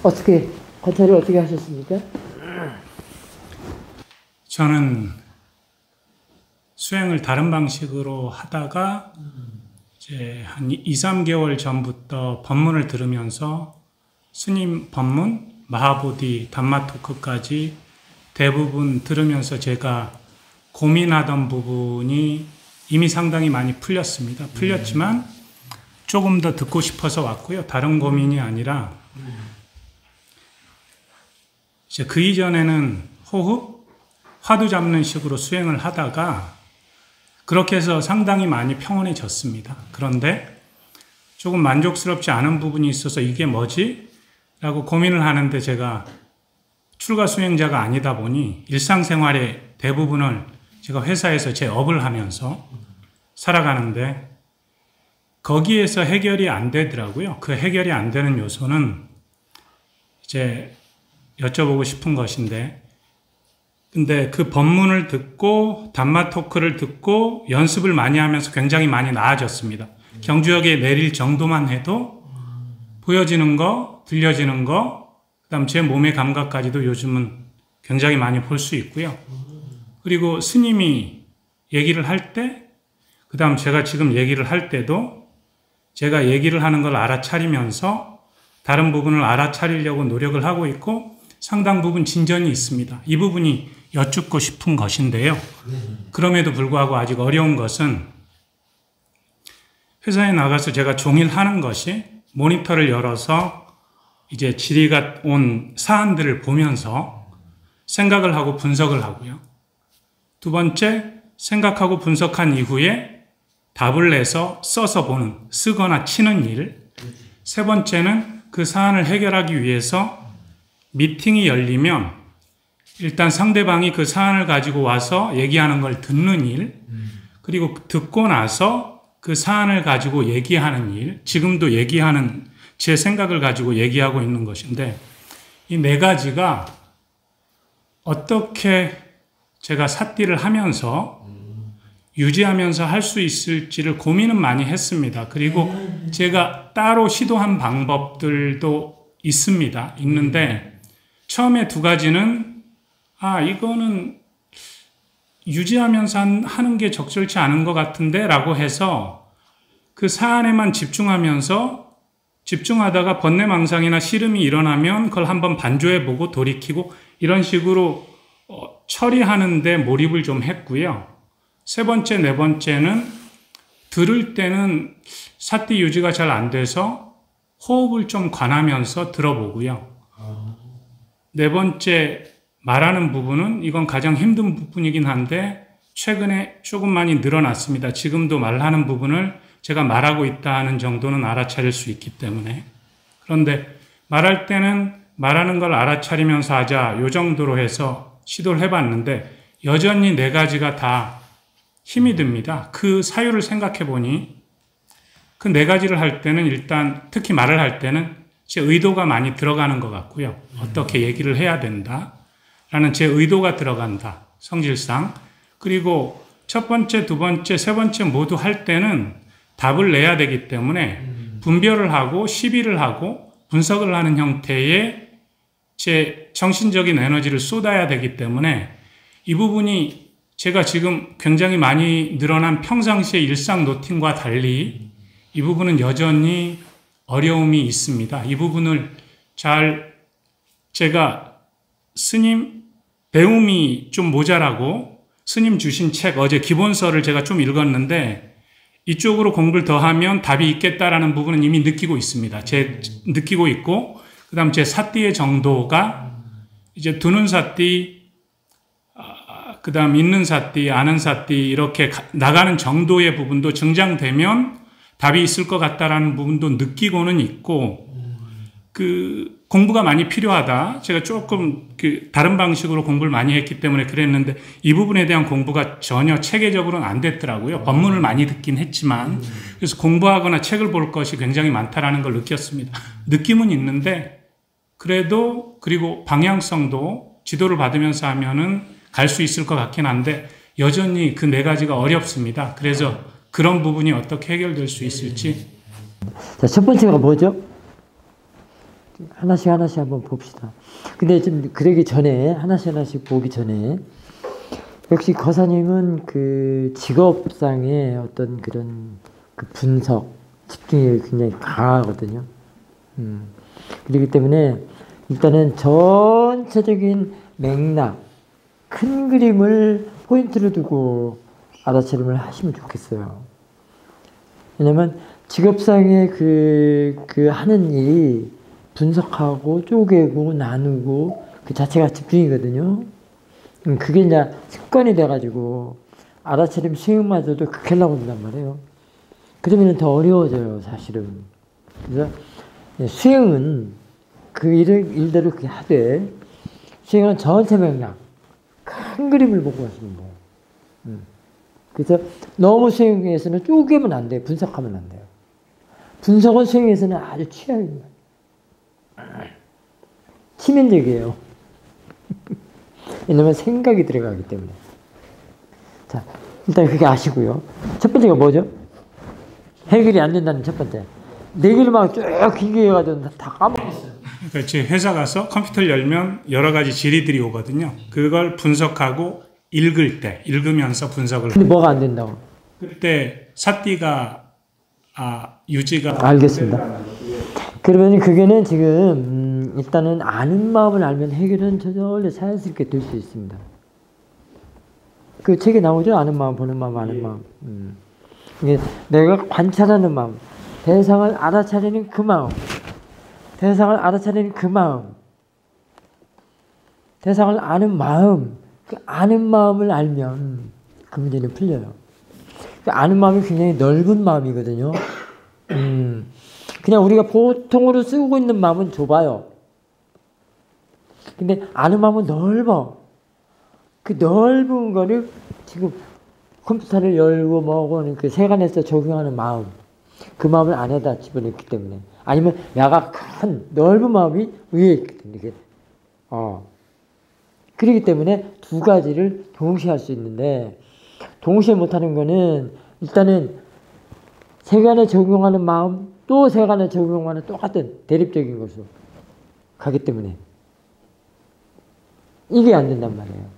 어떻게 관찰을 어떻게 하셨습니까? 저는 수행을 다른 방식으로 하다가 이제 한 2, 3개월 전부터 법문을 들으면서 스님 법문, 마하보디, 담마토크까지 대부분 들으면서 제가 고민하던 부분이 이미 상당히 많이 풀렸습니다. 풀렸지만 조금 더 듣고 싶어서 왔고요. 다른 고민이 아니라 이제 그 이전에는 호흡, 화두 잡는 식으로 수행을 하다가 그렇게 해서 상당히 많이 평온해졌습니다. 그런데 조금 만족스럽지 않은 부분이 있어서 이게 뭐지? 라고 고민을 하는데 제가 출가 수행자가 아니다 보니 일상생활의 대부분을 제가 회사에서 제 업을 하면서 살아가는데 거기에서 해결이 안 되더라고요. 그 해결이 안 되는 요소는 이제 여쭤보고 싶은 것인데 근데 그 법문을 듣고 담마 토크를 듣고 연습을 많이 하면서 굉장히 많이 나아졌습니다. 경주역에 내릴 정도만 해도 보여지는 거, 들려지는 거, 그다음 제 몸의 감각까지도 요즘은 굉장히 많이 볼 수 있고요. 그리고 스님이 얘기를 할 때, 그다음 제가 지금 얘기를 할 때도 제가 얘기를 하는 걸 알아차리면서 다른 부분을 알아차리려고 노력을 하고 있고 상당 부분 진전이 있습니다. 이 부분이 여쭙고 싶은 것인데요. 그럼에도 불구하고 아직 어려운 것은 회사에 나가서 제가 종일 하는 것이 모니터를 열어서 이제 질의가 온 사안들을 보면서 생각을 하고 분석을 하고요. 두 번째, 생각하고 분석한 이후에 답을 내서 써서 보는, 쓰거나 치는 일. 세 번째는 그 사안을 해결하기 위해서 미팅이 열리면 일단 상대방이 그 사안을 가지고 와서 얘기하는 걸 듣는 일, 그리고 듣고 나서 그 사안을 가지고 얘기하는 일, 지금도 얘기하는 제 생각을 가지고 얘기하고 있는 것인데 이 네 가지가 어떻게 제가 삿띠를 하면서 유지하면서 할 수 있을지를 고민은 많이 했습니다. 그리고 제가 따로 시도한 방법들도 있습니다. 있는데 처음에 두 가지는 이거는 유지하면서 하는 게 적절치 않은 것 같은데 라고 해서 그 사안에만 집중하다가 번뇌망상이나 시름이 일어나면 그걸 한번 반조해보고 돌이키고 이런 식으로 처리하는데 몰입을 좀 했고요. 세 번째, 네 번째는 들을 때는 삿띠 유지가 잘 안 돼서 호흡을 좀 관하면서 들어보고요. 네 번째, 말하는 부분은 이건 가장 힘든 부분이긴 한데 최근에 조금 많이 늘어났습니다. 지금도 말하는 부분을 제가 말하고 있다는 정도는 알아차릴 수 있기 때문에. 그런데 말할 때는 말하는 걸 알아차리면서 하자 요 정도로 해서 시도를 해봤는데 여전히 네 가지가 다 힘이 듭니다. 그 사유를 생각해 보니 그 네 가지를 할 때는 일단 특히 말을 할 때는 제 의도가 많이 들어가는 것 같고요. 어떻게 얘기를 해야 된다 라는 제 의도가 들어간다. 성질상. 그리고 첫 번째, 두 번째, 세 번째 모두 할 때는 답을 내야 되기 때문에 분별을 하고 시비를 하고 분석을 하는 형태의 제 정신적인 에너지를 쏟아야 되기 때문에 이 부분이 제가 지금 굉장히 많이 늘어난 평상시의 일상 루틴과 달리 이 부분은 여전히 어려움이 있습니다. 이 부분을 제가 스님 배움이 좀 모자라고 스님 주신 책 어제 기본서를 제가 좀 읽었는데 이쪽으로 공부를 더 하면 답이 있겠다라는 부분은 이미 느끼고 있습니다. 느끼고 있고, 그 다음 제 삿띠의 정도가 이제 두는 삿띠, 그 다음 있는 삿띠, 아는 삿띠 이렇게 나가는 정도의 부분도 증장되면 답이 있을 것 같다라는 부분도 느끼고는 있고, 공부가 많이 필요하다. 제가 조금 다른 방식으로 공부를 많이 했기 때문에 그랬는데 이 부분에 대한 공부가 전혀 체계적으로는 안 됐더라고요. 법문을 많이 듣긴 했지만 그래서 공부하거나 책을 볼 것이 굉장히 많다라는 걸 느꼈습니다. 느낌은 있는데 그래도 그리고 방향성도 지도를 받으면서 하면은 갈 수 있을 것 같긴 한데 여전히 그 네 가지가 어렵습니다. 그래서 그런 부분이 어떻게 해결될 수 있을지. 자, 첫 번째가 뭐죠? 하나씩 하나씩 한번 봅시다. 근데 좀 그러기 전에 하나씩 하나씩 보기 전에 역시 거사님은 그 직업상의 어떤 그런 그 분석, 집중력이 굉장히 강하거든요. 그렇기 때문에 일단은 전체적인 맥락, 큰 그림을 포인트로 두고 알아차림을 하시면 좋겠어요. 왜냐면 직업상의 그 하는 일이 분석하고 쪼개고 나누고 그 자체가 집중이거든요. 그게 이제 습관이 돼가지고 알아차림 수행마저도 극하려고 한단 말이에요. 그러면 더 어려워져요, 사실은. 그래서 수행은 그 일대로 그렇게 하되, 수행은 전체 맥락, 큰 그림을 보고 하시는 거예요. 그래서 너무 수행에서는 쪼개면 안 돼요. 분석하면 안 돼요. 분석은 수행에서는 아주 취약입니다. 치명적이에요. 왜냐면 생각이 들어가기 때문에. 자, 일단 그게 아시고요. 첫 번째가 뭐죠? 해결이 안 된다는 첫 번째. 네 개를 막 쭉 길게 해가지고 다 까먹었어요. 그러니까 제 회사 가서 컴퓨터를 열면 여러 가지 질의들이 오거든요. 그걸 분석하고 읽으면서 분석을. 근데 뭐가 안 된다고? 그때 사띠가 유지가. 알겠습니다. 그러면 그게는 지금 일단은 아는 마음을 알면 해결은 저절로 자연스럽게 될 수 있습니다. 그 책에 나오죠? 아는 마음, 보는 마음, 아는 마음. 이게 내가 관찰하는 마음, 대상을 알아차리는 그 마음, 대상을 알아차리는 그 마음, 대상을 아는 마음, 그 아는 마음을 알면 그 문제는 풀려요. 그 아는 마음이 굉장히 넓은 마음이거든요. 그냥 우리가 보통으로 쓰고 있는 마음은 좁아요. 근데 아는 마음은 넓어. 그 넓은 거를 지금 컴퓨터를 열고 뭐고 그 세간에서 적용하는 마음, 그 마음을 안에다 집어넣기 때문에, 아니면 야가 큰 넓은 마음이 위에 있거든요. 그렇기 때문에 두 가지를 동시에 할 수 있는데, 동시에 못하는 거는 일단은 세간에 적용하는 마음, 또 세간에 적용하는 똑같은 대립적인 것으로 가기 때문에 이게 안 된단 말이에요.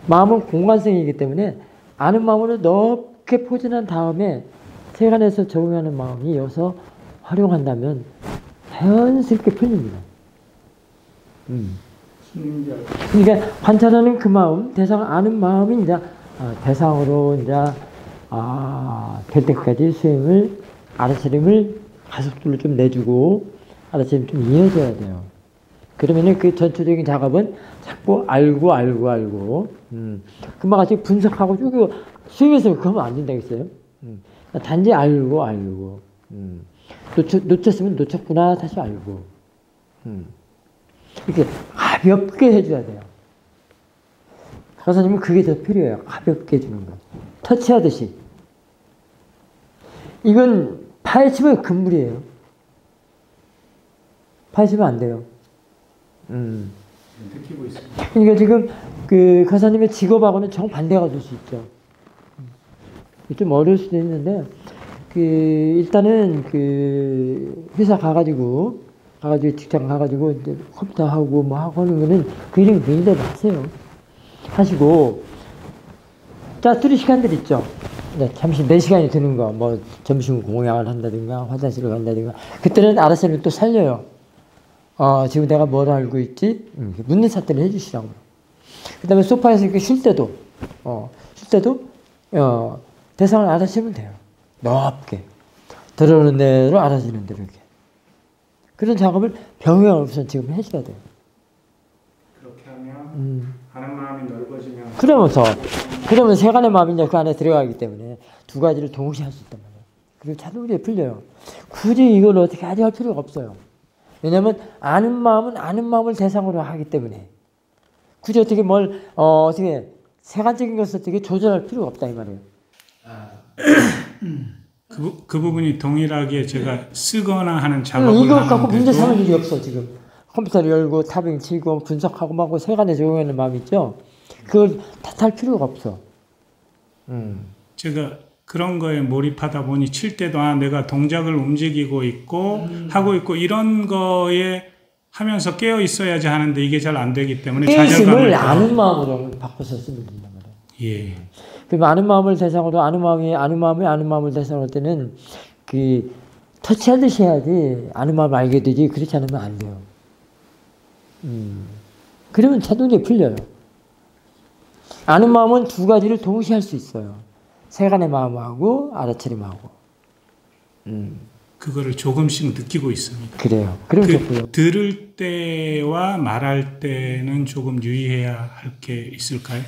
마음은 공간성이기 때문에 아는 마음으로 넓게 포진한 다음에 세간에서 적용하는 마음이 여기서 활용한다면 자연스럽게 풀립니다. 그러니까 관찰하는 그 마음, 대상을 아는 마음이 이제 대상으로 이제 될 때까지 수행을 알아차림을 가속도를 좀 내주고 알아차림 좀 이어져야 돼요. 그러면은 그 전체적인 작업은 자꾸 알고. 금방 같이 분석하고 쪼개고 수행해서 그러면 안 된다겠어요. 단지 알고. 놓쳤으면 놓쳤구나 다시 알고. 이렇게 가볍게 해줘야 돼요. 가사님은 그게 더 필요해요. 가볍게 해주는 거. 터치하듯이. 이건 파헤치면 금물이에요. 파헤치면 안 돼요. 그러니까 지금 그 가사님의 직업하고는 정반대가 될 수 있죠. 좀 어려울 수도 있는데, 일단은 회사 가가지고 직장 가가지고 이제 컴퓨터 하고 뭐 하고 하는 거는 그 일은 굉장히 하세요. 하시고, 짜투리 시간들 있죠. 네, 잠시 내 시간이 드는 거, 뭐 점심 공양을 한다든가 화장실을 간다든가, 그때는 알아서 또 살려요. 지금 내가 뭘 알고 있지? 묻는 사태를 해주시라고. 그 다음에 소파에서 이렇게 쉴 때도, 대상을 알아채면 돼요. 넓게. 들어오는 대로 알아주는 대로 이렇게. 그런 작업을 병행을 우선 지금 해줘야 돼요. 그렇게 하면, 하는 마음이 넓어지면. 그러면 세간의 마음이 이제 그 안에 들어가기 때문에 두 가지를 동시에 할 수 있단 말이에요. 그리고 자동으로 풀려요. 굳이 이걸 어떻게 하지 할 필요가 없어요. 왜냐면 아는 마음은 아는 마음을 대상으로 하기 때문에 굳이 어떻게 어떻게 세간적인 것을 어떻게 조절할 필요가 없다 이 말이에요. 그 부분이 동일하게 제가 쓰거나 하는 작업을 이거 갖고 문제 하는데도 삼을 일이 없어 지금. 컴퓨터를 열고 타빙 치고 분석하고 막 세간에 적용하는 마음 있죠. 그걸 탓할 필요가 없어. 제가 그런 거에 몰입하다 보니 칠 때도 내가 동작을 움직이고 있고 하고 있고 이런 거에 하면서 깨어 있어야지 하는데 이게 잘 안 되기 때문에 깨어있음을 아는 마음으로 바꿔서 쓰면 된단 말이에요. 예. 그럼 아는 마음을 대상으로 아는 마음을 대상으로 할 때는 그 터치하듯이 해야지 아는 마음을 알게 되지 그렇지 않으면 안 돼요. 그러면 자동적으로 풀려요. 아는 마음은 두 가지를 동시에 할 수 있어요. 세간의 마음하고 알아차림하고. 그거를 조금씩 느끼고 있습니다. 그래요. 그럼 좋고요. 들을 때와 말할 때는 조금 유의해야 할 게 있을까요?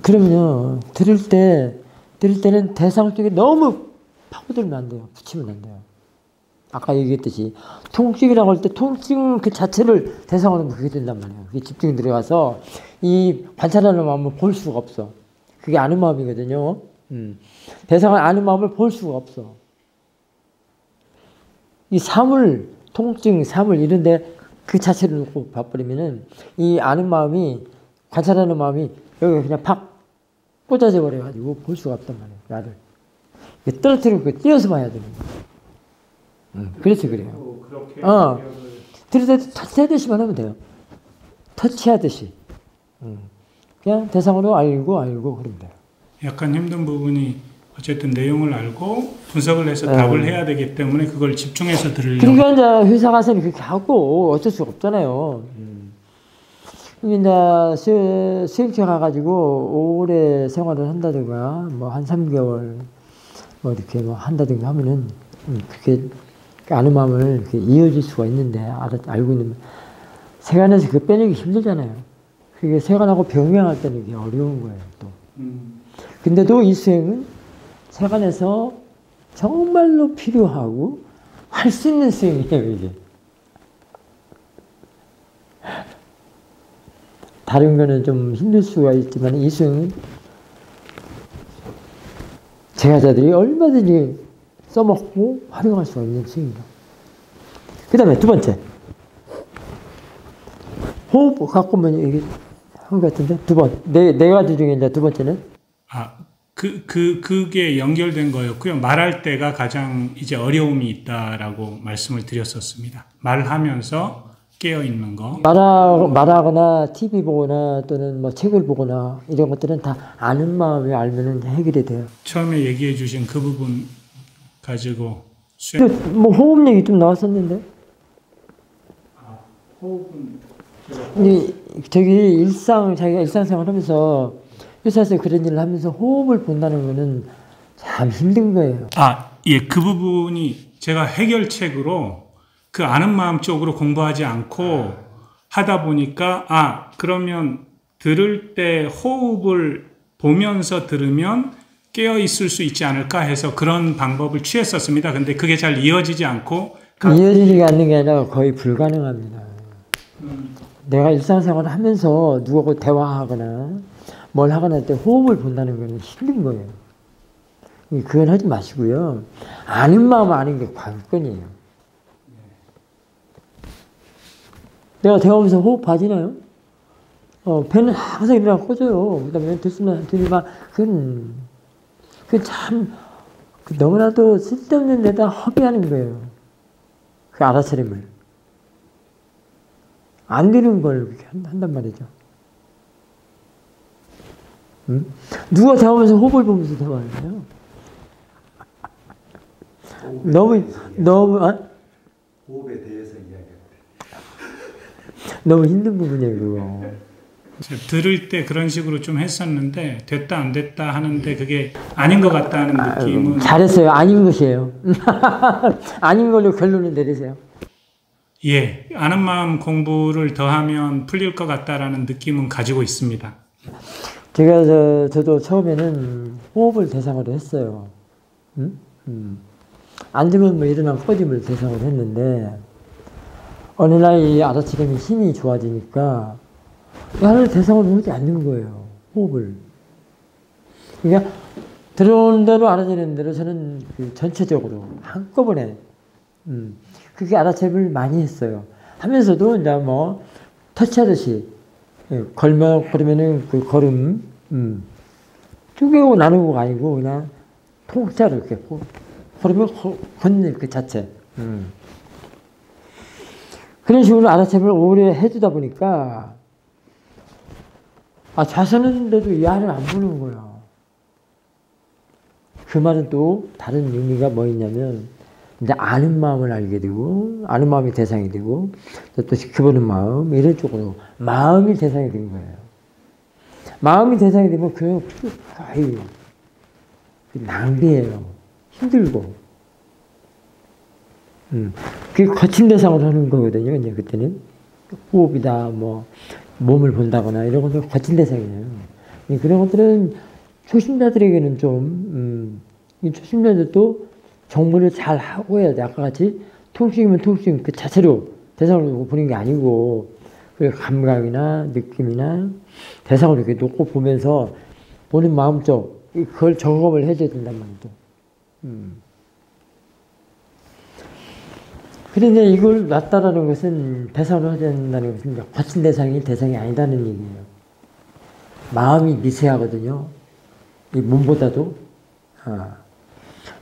그러면요. 들을 때는 대상 쪽에 너무 파고들면 안 돼요. 붙이면 안 돼요. 아까 얘기했듯이 통증이라고 할 때 통증 그 자체를 대상으로 보게 된단 말이에요. 그게 집중이 들어가서 이 관찰하는 마음을 볼 수가 없어. 그게 아는 마음이거든요. 대상을 아는 마음을 볼 수가 없어. 이 사물, 통증, 사물 이런데 그 자체를 놓고 봐버리면은 이 아는 마음이 관찰하는 마음이 여기 그냥 팍 꽂아져 버려가지고 볼 수가 없단 말이에요. 나를 떨어뜨리고 띄어서 봐야 되는 거예요. 그래서 그래요. 들을 때 터치하듯이만 하면 돼요. 터치하듯이. 그냥 대상으로 알고 그러면 돼요. 약간 힘든 부분이 어쨌든 내용을 알고 분석을 해서 답을 해야 되기 때문에 그걸 집중해서 들으려고. 그러니까 이제 회사 가서는 그렇게 하고 어쩔 수가 없잖아요. 이제 수행체 가가지고 오래 생활을 한다든가 뭐 한 3개월 뭐 이렇게 뭐 한다든가 하면은 그게 아는 마음을 이어질 수가 있는데 알고 있는 세간에서 그 빼내기 힘들잖아요. 그게 세간하고 병행할 때는 이게 어려운 거예요. 또. 근데도 이 수행은 세간에서 정말로 필요하고 할 수 있는 수행이에요. 이게. 다른 거는 좀 힘들 수가 있지만 이 수행은 제자들이 얼마든지 써먹고 활용할 수가 있는 수행이다. 그 다음에 두 번째. 호흡 갖고 보면 이게 한 것 같은데 네 가지 중에 이제 두 번째는 그게 연결된 거였고요. 말할 때가 가장 이제 어려움이 있다라고 말씀을 드렸었습니다. 말을 하면서 깨어 있는 거. 말하거나 TV 보거나 또는 뭐 책을 보거나 이런 것들은 다 아는 마음이 알면은 해결이 돼요. 처음에 얘기해 주신 그 부분 가지고 뭐 호흡 얘기 좀 나왔었는데. 호흡은 자기가 일상생활하면서 회사에서 그런 일을 하면서 호흡을 본다는 거는 참 힘든 거예요. 예, 그 부분이 제가 해결책으로 그 아는 마음 쪽으로 공부하지 않고 하다 보니까 그러면 들을 때 호흡을 보면서 들으면 깨어 있을 수 있지 않을까 해서 그런 방법을 취했었습니다. 근데 그게 잘 이어지지 않고 이어지지 않는 게 아니라 거의 불가능합니다. 내가 일상생활을 하면서 누구하고 대화하거나 뭘 하거나 할 때 호흡을 본다는 거는 힘든 거예요. 그건 하지 마시고요. 아는 마음 아는 게 관건이에요. 내가 대화하면서 호흡 봐지나요? 배는 항상 일어나 꽂아요. 그 다음에 들으면 그건 참 너무나도 쓸데없는 데다 허비하는 거예요. 그 알아차림을. 안 되는 걸 그렇게 한단 말이죠. 누가 대화하면서 호흡을 보면서 대화하나요? 호흡에 대해서 이야기합니다. 너무 힘든 부분이에요, 그거. 들을 때 그런 식으로 좀 했었는데 됐다 안 됐다 하는데 그게 아닌 것 같다는 느낌은 잘했어요. 아닌 것이에요. 아닌 걸로 결론을 내리세요. 예, 아는 마음 공부를 더하면 풀릴 것 같다라는 느낌은 가지고 있습니다. 저도 처음에는 호흡을 대상으로 했어요. 앉으면 뭐 일어나면 꺼짐을 대상으로 했는데 어느 날 이 알아차림이 힘이 좋아지니까 나를 대상으로 하지 않는 거예요. 호흡을. 그러니까 들어오는 대로 알아차리는 대로 저는 전체적으로 한꺼번에 그게 알아차림을 많이 했어요. 하면서도 이제 뭐 터치하듯이 걸으면은 그 걸음 쪼개고 나누고가 아니고 그냥 통자로 이렇게 흐르면 걷는 그 자체. 그런 식으로 알아채를 오래 해주다 보니까 좌선했는데도 이 안을 안 보는 거야. 그 말은 또 다른 의미가 뭐 있냐면 이제 아는 마음을 알게 되고 아는 마음이 대상이 되고 또 지켜보는 마음 이런 쪽으로 마음이 대상이 된 거예요. 마음이 대상이 되면 그냥 거의 낭비해요. 힘들고. 그게 거친 대상으로 하는 거거든요. 이제 그때는 호흡이다, 뭐 몸을 본다거나 이런 것들 거친 대상이에요. 그런 것들은 초심자들에게는 좀 이 초심자들도 정보를 잘 하고 해야 돼. 아까 같이 통식이면 통식 그 자체로 대상으로 보는 게 아니고 그 감각이나 느낌이나 대상으로 이렇게 놓고 보면서 보는 마음 쪽 그걸 점검을 해줘야 된단 말이죠. 그런데 이걸 놨다라는 것은 대상으로 하지 않는다는 것은 거친 대상이 아니다는 얘기예요. 마음이 미세하거든요. 이 몸보다도.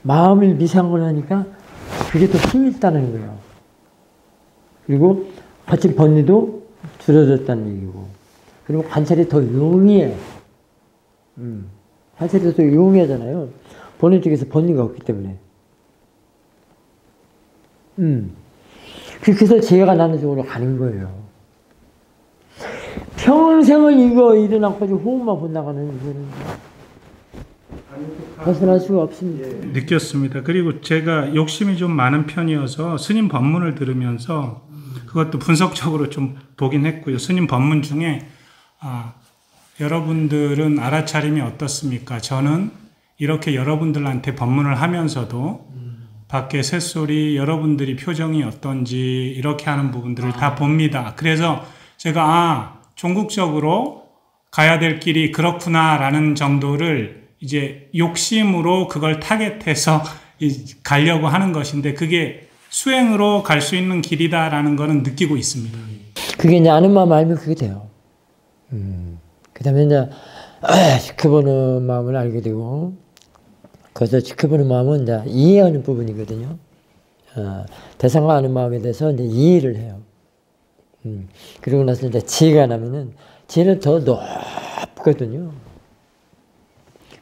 마음을 미세한 걸 하니까 그게 더 힘이 있다는 거예요. 그리고 거친 번뇌도 줄어들었다는 얘기고. 그리고 관찰이 더 용이해. 관찰이 더 용이하잖아요. 번뇌 쪽에서 번뇌가 없기 때문에. 그렇게 해서 지혜가 나는 쪽으로 가는 거예요. 평생을 이거 일어나까지 호흡만 본다가는 이거는 벗어날 수가 없습니다. 느꼈습니다. 그리고 제가 욕심이 좀 많은 편이어서 스님 법문을 들으면서 그것도 분석적으로 좀 보긴 했고요. 스님 법문 중에 여러분들은 알아차림이 어떻습니까? 저는 이렇게 여러분들한테 법문을 하면서도 밖에 새소리, 여러분들이 표정이 어떤지 이렇게 하는 부분들을 다 봅니다. 그래서 제가 종국적으로 가야 될 길이 그렇구나라는 정도를 이제 욕심으로 그걸 타겟해서 가려고 하는 것인데 그게 수행으로 갈 수 있는 길이다라는 거는 느끼고 있습니다. 그게 이제 아는 마음 알면 그게 돼요. 그 다음에 이제 지켜보는 마음을 알게 되고 그래서 지켜보는 마음은 이제 이해하는 부분이거든요. 대상과 아는 마음에 대해서 이제 이해를 해요. 그리고 나서 이제 지혜가 나면은 지혜는 더 높거든요.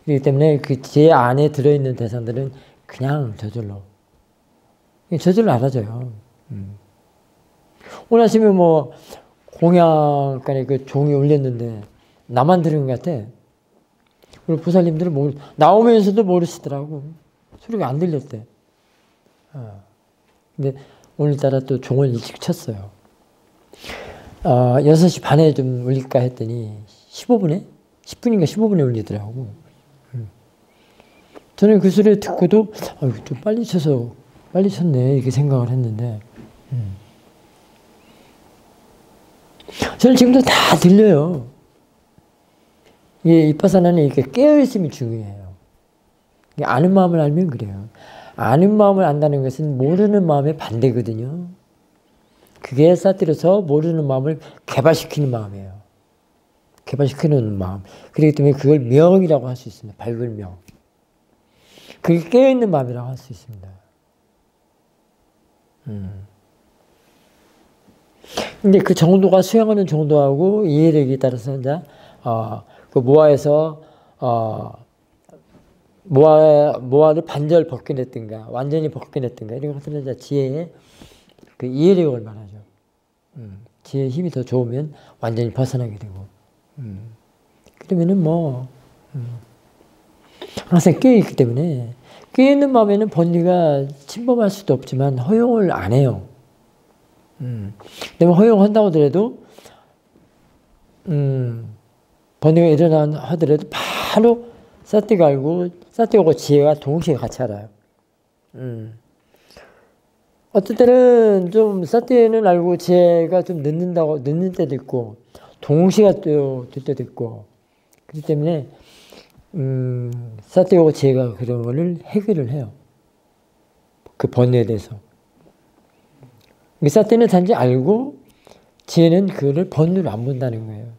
그렇기 때문에 그 지혜 안에 들어있는 대상들은 그냥 저절로 알아져요. 오늘 아침에 뭐 공양간에 그 종이 울렸는데 나만 들은 것 같아. 우리 부사님들은 나오면서도 모르시더라고. 소리가 안 들렸대. 근데 오늘따라 또 종을 일찍 쳤어요. 6시 반에 좀 울릴까 했더니 15분에? 10분인가 15분에 울리더라고. 저는 그 소리 듣고도 좀 빨리 쳤네 이렇게 생각을 했는데 저는 지금도 다 들려요. 이게 이파사나는 이렇게 깨어있음이 중요해요. 아는 마음을 알면 그래요. 아는 마음을 안다는 것은 모르는 마음의 반대거든요. 그게 사티로서 모르는 마음을 개발시키는 마음이에요. 개발시키는 마음. 그렇기 때문에 그걸 명이라고 할 수 있습니다. 밝은 명. 그게 깨어있는 마음이라고 할 수 있습니다. 근데 그 정도가 수행하는 정도하고 이해력에 따라서 이제 그 모아에서 모아를 반절 벗겨냈든가 완전히 벗겨냈든가 이런 것들은 이제 지혜의 그 이해력을 말하죠. 지혜의 힘이 더 좋으면 완전히 벗어나게 되고 그러면은 항상 깨어있기 때문에 깨어있는 마음에는 번뇌가 침범할 수도 없지만 허용을 안 해요. 그다음에 허용한다고 하더라도 번뇌가 일어나 하더라도 바로 사띠가 알고 사띠하고 지혜가 동시에 같이 알아요. 어떨 때는 좀 사띠는 알고 지혜가 좀 늦는 때도 있고 동시가 또 될 때도 있고 그렇기 때문에 사띠하고 지혜가 그런 거를 해결을 해요. 그 번뇌에 대해서. 사띠는 단지 알고 지혜는 그거를 번뇌로 안 본다는 거예요.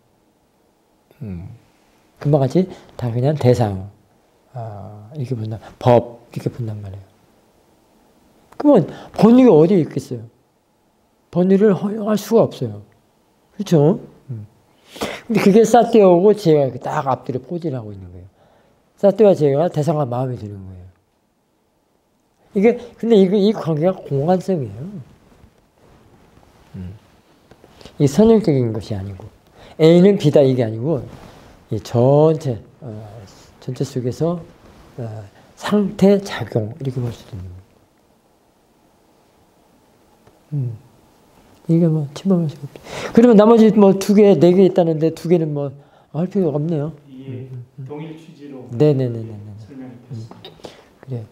금방 같이 다 그냥 대상 이렇게 본다. 법 이렇게 본단 말이에요. 그러면 번뇌가 어디에 있겠어요? 번뇌를 허용할 수가 없어요. 그렇죠? 근데 그게 사띠하고 제가 이렇게 딱 앞뒤로 포진을 하고 있는 거예요. 사띠와 제가 대상과 마음이 드는 거예요. 근데 이 관계가 공간성이에요. 이 선형적인 것이 아니고, A는 B다 이게 아니고, 이 전체 속에서 상태, 작용, 이렇게 볼 수도 있는 거예요. 이게 뭐, 침범할 수가 없죠. 그러면 나머지 뭐 2개, 4개 있다는데 2개는 뭐, 할 필요가 없네요. 동일 취지로 네네네네. 설명이 됐습니다. 그래.